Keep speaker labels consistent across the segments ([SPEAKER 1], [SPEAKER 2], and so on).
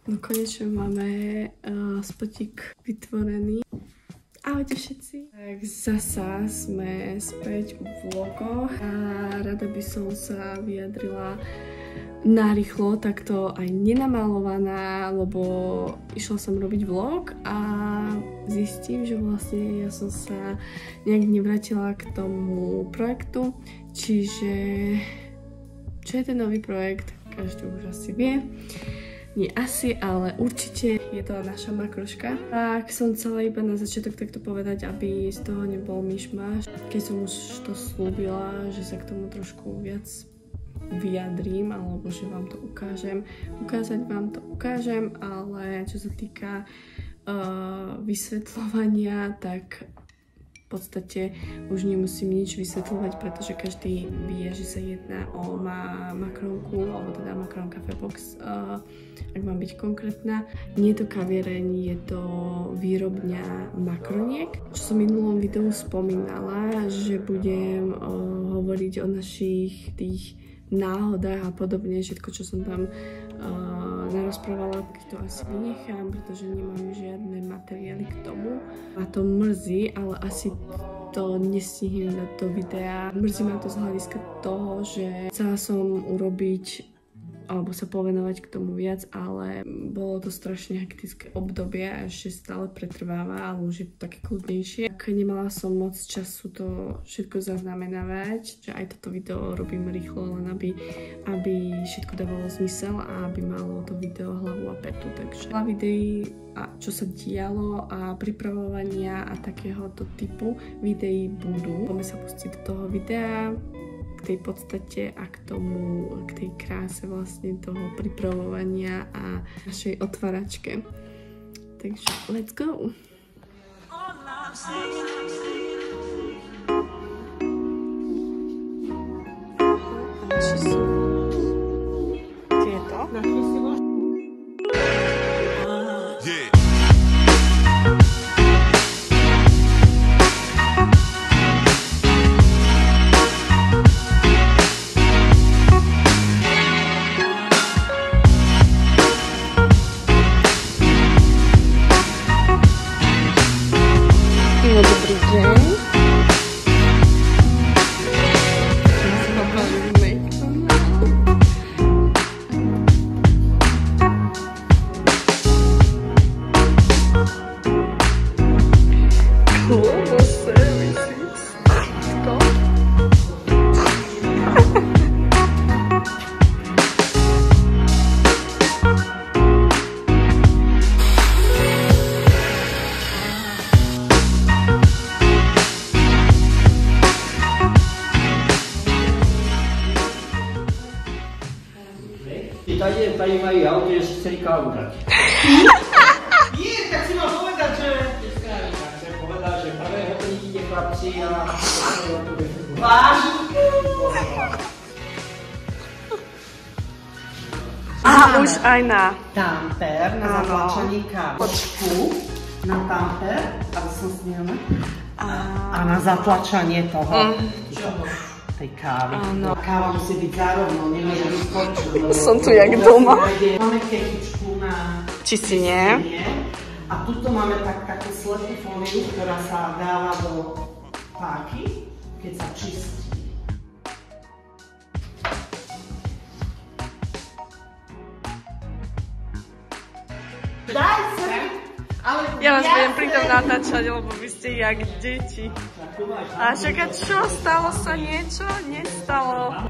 [SPEAKER 1] No konečne máme spotík vytvorený. Ahojte všetci. Tak zasa sme späť v vlogoch a rada by som sa vyjadrila narýchlo, takto aj nenamalovaná, lebo išla som robiť vlog a zistím, že vlastne ja som sa nejak nevrátila k tomu projektu, čiže čo je ten nový projekt, každý už asi vie. Nie asi, ale určite je to naša makroška. Tak som chcela iba na začiatok takto povedať, aby z toho nebol myšmaš. Keď som už to slúbila, že sa k tomu trošku viac vyjadrím, alebo že vám to ukážem. Ukázať vám to ukážem, ale čo sa týka vysvetľovania, tak v podstate už nemusím nič vysvetľovať, pretože každý vie, že sa jedná o makronku, alebo teda Makron Cafe Box, ak mám byť konkrétna. Nie je to kaviareň, je to výrobňa makroniek. Čo som v minulom videu spomínala, že budem hovoriť o našich tých náhodách a podobne, všetko, čo som tam narozprávala, to asi vynechám, pretože nemám žiadne materiály k tomu. A to mrzí, ale asi to nestihnem dať do videa. Mrzí ma to z hľadiska toho, že chcela som urobiť alebo sa povenovať k tomu viac, ale bolo to strašne hektické obdobie a ešte stále pretrváva, ale už je to také kľudnejšie. Ak nemala som moc času to všetko zaznamenávať, že aj toto video robím rýchlo, len aby všetko dávalo zmysel a aby malo to video hlavu a petu. Takže veľa videí, a čo sa dialo a pripravovania a takéhoto typu videí budú. Poďme sa pustiť do toho videa, k tej podstate a k tej kráse vlastne toho pripravovania a našej otváračke. Takže let's go! Tieto?
[SPEAKER 2] Tady mají auto, že si chceli kávu dať.
[SPEAKER 3] Nie, tak si mal povedať, že...
[SPEAKER 2] Tak som povedal, že prvé hodníte chlapci a...
[SPEAKER 3] Vážne?
[SPEAKER 1] A už aj na
[SPEAKER 3] Tamper, na zatlačení kávočku. Na tamper, aby som smiela. A na zatlačanie toho. Tej kávy. Áno. Káva musí byť zároveň, nemôže byť počuť.
[SPEAKER 1] som tu jak doma.
[SPEAKER 3] Máme kekičku na
[SPEAKER 1] čistenie.
[SPEAKER 3] A tuto máme takú slepú fóliu, ktorá sa dáva do páky, keď sa čistí. Daj sa!
[SPEAKER 1] Ja vás budem pritom natáčať, lebo vy ste jak deti. A čakať, čo? Stalo sa niečo? Nestalo.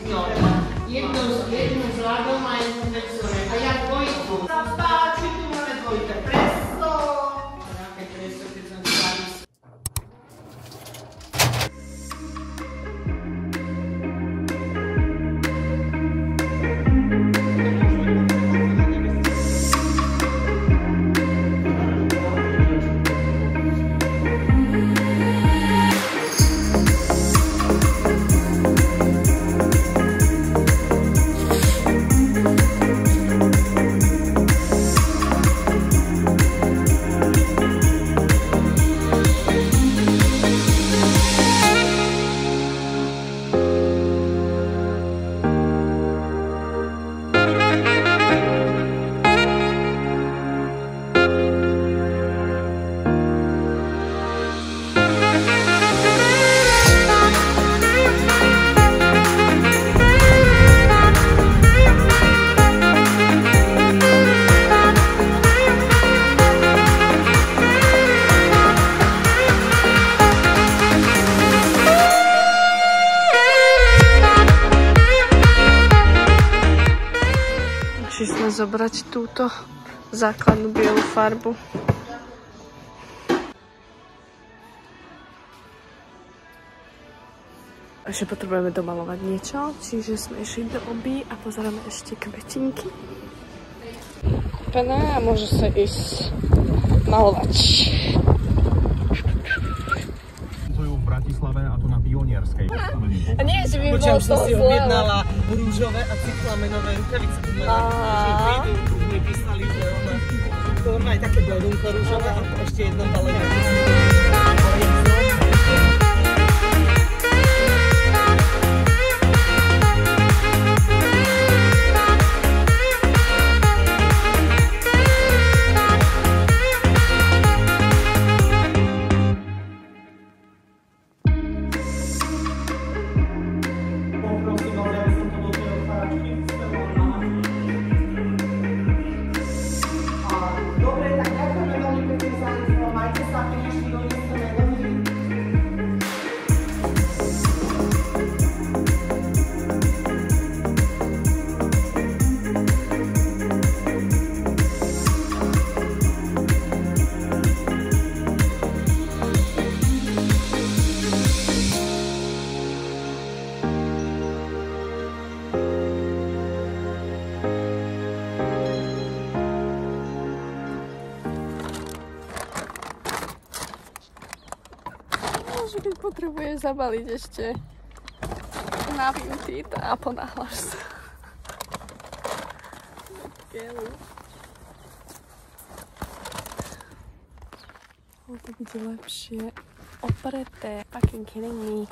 [SPEAKER 3] No, jednu s ľadom a jednu bez sole. A ja dvojku. Sa páči, tu máme dvojka presto. Také presto, keď som stali.
[SPEAKER 1] Prišli sme zobrať túto základnú bielu farbu. Ešte potrebujeme domalovať niečo, čiže sme išli do oby a pozeráme ešte kvetinky. Kúpené a môže sa ísť malovať.
[SPEAKER 4] V Bratislave a to na Pionierskej.
[SPEAKER 1] A nie, že by bolo
[SPEAKER 3] Počujem, som si
[SPEAKER 1] zle.
[SPEAKER 3] objednala rúžové a cyklamenové rukavice. Už mi písali, že ona je také bledunko rúžové a ešte jedno balenie.
[SPEAKER 1] Že keď potrebuješ zabaliť ešte na beauty a ponáhľaš sa. To bude lepšie opreté. Fucking kidding me.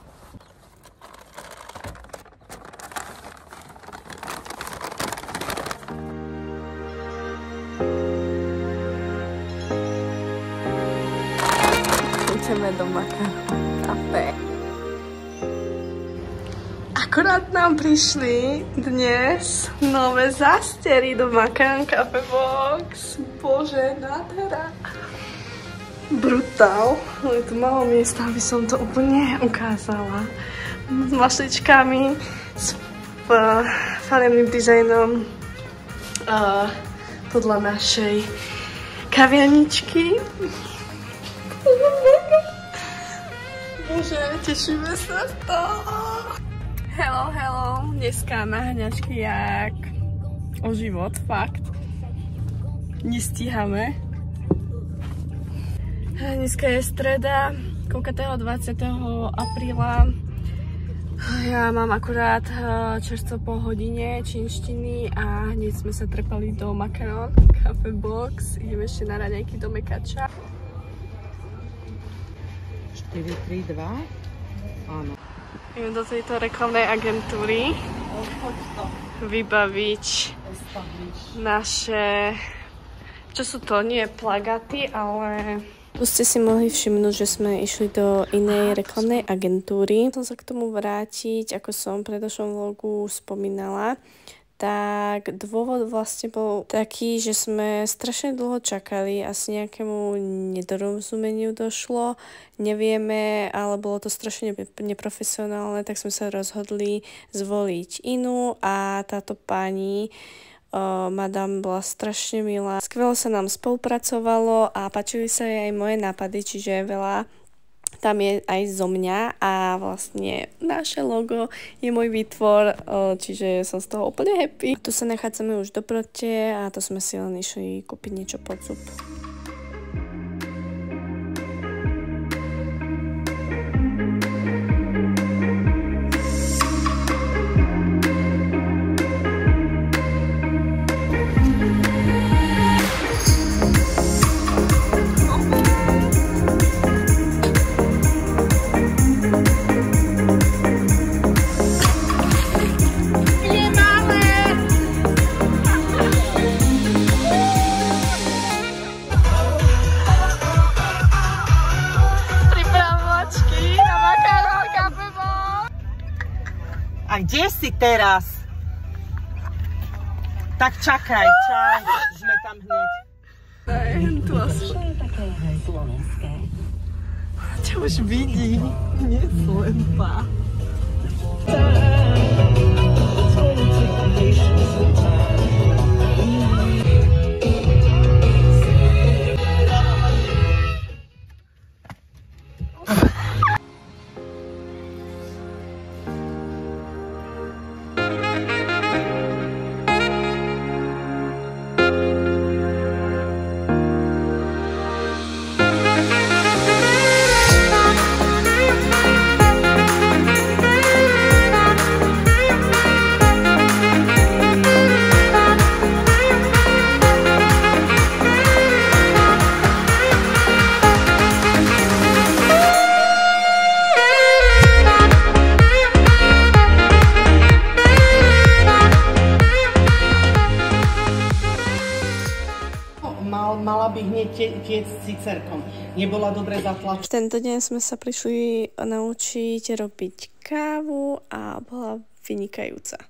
[SPEAKER 1] Ideme do Makaron Café. Akorát nám prišli dnes nové zástery do Makaron Café Box. Bože, nádhera. Brutál. Je tu malo miesta, aby som to úplne ukázala. S mašličkami, s farebným dizajnom podľa našej kaviarničky. Bože, tešíme sa z toho. Hello, hello. Dneska na hňačky jak o život, fakt. Nestíhame. Dneska je streda, koľkatého 20. apríla. Ja mám akurát čerstvo po hodine čínštiny a hneď sme sa trepali do Makaron Café Box. Ideme ešte na raňajky do Mekača.
[SPEAKER 3] 4, 3, 2. Áno.
[SPEAKER 1] Idem do tejto reklamnej agentúry vybaviť naše, čo sú to, nie plagáty, ale tu ste si mohli všimnúť, že sme išli do inej reklamnej agentúry. Chcem sa k tomu vrátiť, ako som v predošlom vlogu spomínala. Tak dôvod vlastne bol taký, že sme strašne dlho čakali, asi nejakému nedorozumeniu došlo, nevieme, ale bolo to strašne neprofesionálne, tak sme sa rozhodli zvoliť inú a táto pani, madam, bola strašne milá. Skvelo sa nám spolupracovalo a páčili sa jej aj moje nápady, čiže veľa tam je aj zo mňa a vlastne naše logo je môj výtvor, čiže som z toho úplne happy. Tu sa nachádzame už doprote a to sme si len išli kúpiť niečo pod zub.
[SPEAKER 3] A kde si teraz? Tak čakaj, čaj, sme tam hneď.
[SPEAKER 1] Tu asi. Ťa už vidí, nie slepá.
[SPEAKER 3] aby hneď tiec s cicerkom. Nebola dobre zatlačená.
[SPEAKER 1] Tento deň sme sa prišli naučiť robiť kávu a bola vynikajúca.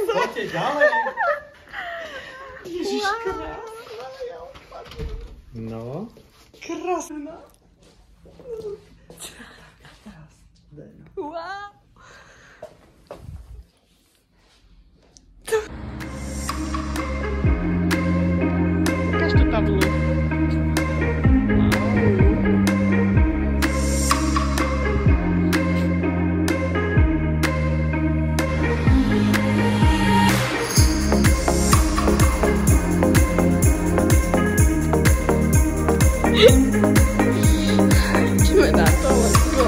[SPEAKER 4] Poďte ďalej.
[SPEAKER 3] Ježiš,
[SPEAKER 4] No.
[SPEAKER 3] krásna.
[SPEAKER 1] Wow. Ukáž tú tabulu. Ideme na to, let's go.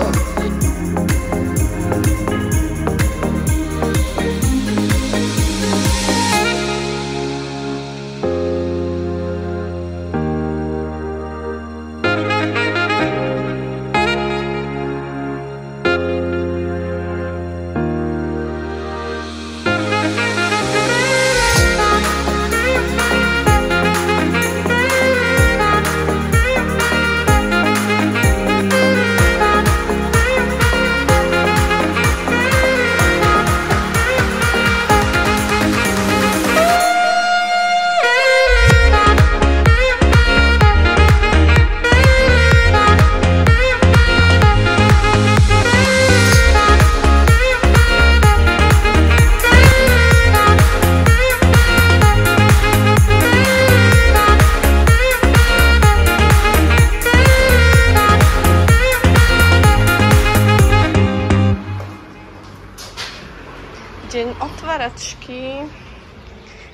[SPEAKER 1] Deň otváračky.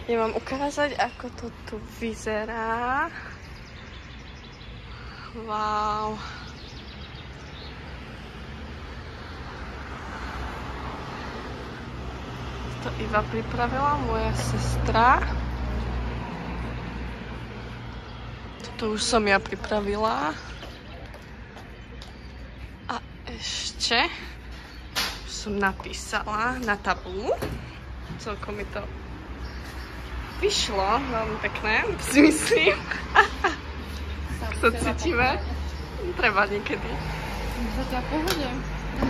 [SPEAKER 1] Ja vám ukázať, ako to tu vyzerá. Wow. To iba pripravila moja sestra. Toto už som ja pripravila. A ešte som napísala na tabulu. Celkom mi to vyšlo, veľmi pekné, si myslím. Ako sa cítime? Treba niekedy.
[SPEAKER 5] Zatiaľ pohode.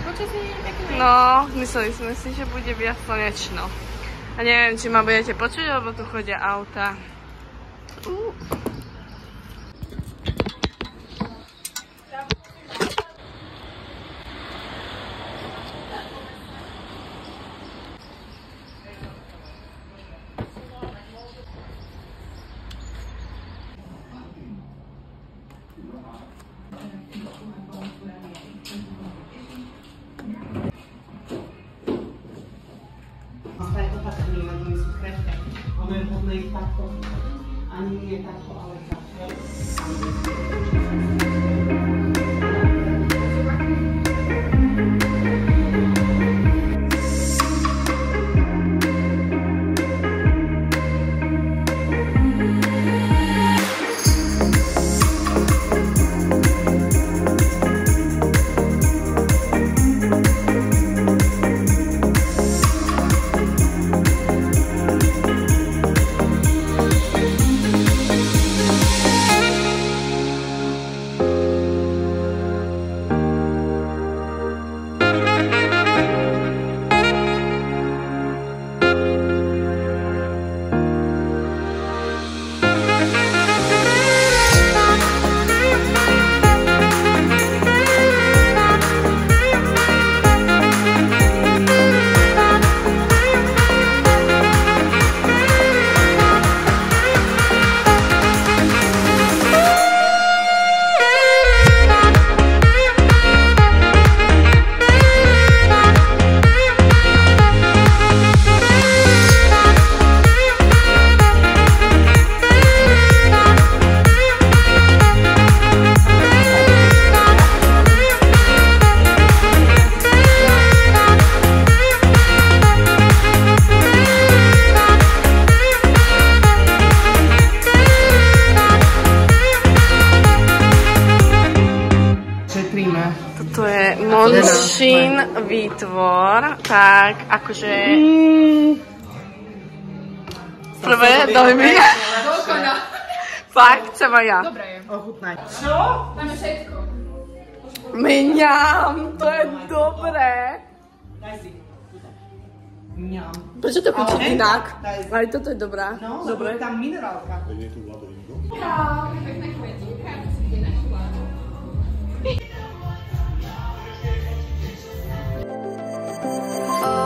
[SPEAKER 5] Počasie je pekné.
[SPEAKER 1] No, mysleli sme si, že bude viac slnečno. A neviem, či ma budete počuť, lebo tu chodia auta.
[SPEAKER 3] Ono je vhodné ich takto, ani nie takto, ale takto.
[SPEAKER 1] výtvor, tak akože... Prvé dojmy. Fakt, chcem aj ja.
[SPEAKER 5] Dobre je.
[SPEAKER 3] Ochutnaj. Čo?
[SPEAKER 5] Máme všetko.
[SPEAKER 1] Mňam, to je dobré.
[SPEAKER 3] Daj si. Mňam.
[SPEAKER 1] Prečo to chutí
[SPEAKER 3] Ale
[SPEAKER 1] inak?
[SPEAKER 3] daj si.
[SPEAKER 1] Ale toto je dobrá.
[SPEAKER 3] No,
[SPEAKER 1] Dobre.
[SPEAKER 3] je tam minerálka.
[SPEAKER 5] Pekná kvetinka, to si kde našla.
[SPEAKER 1] Oh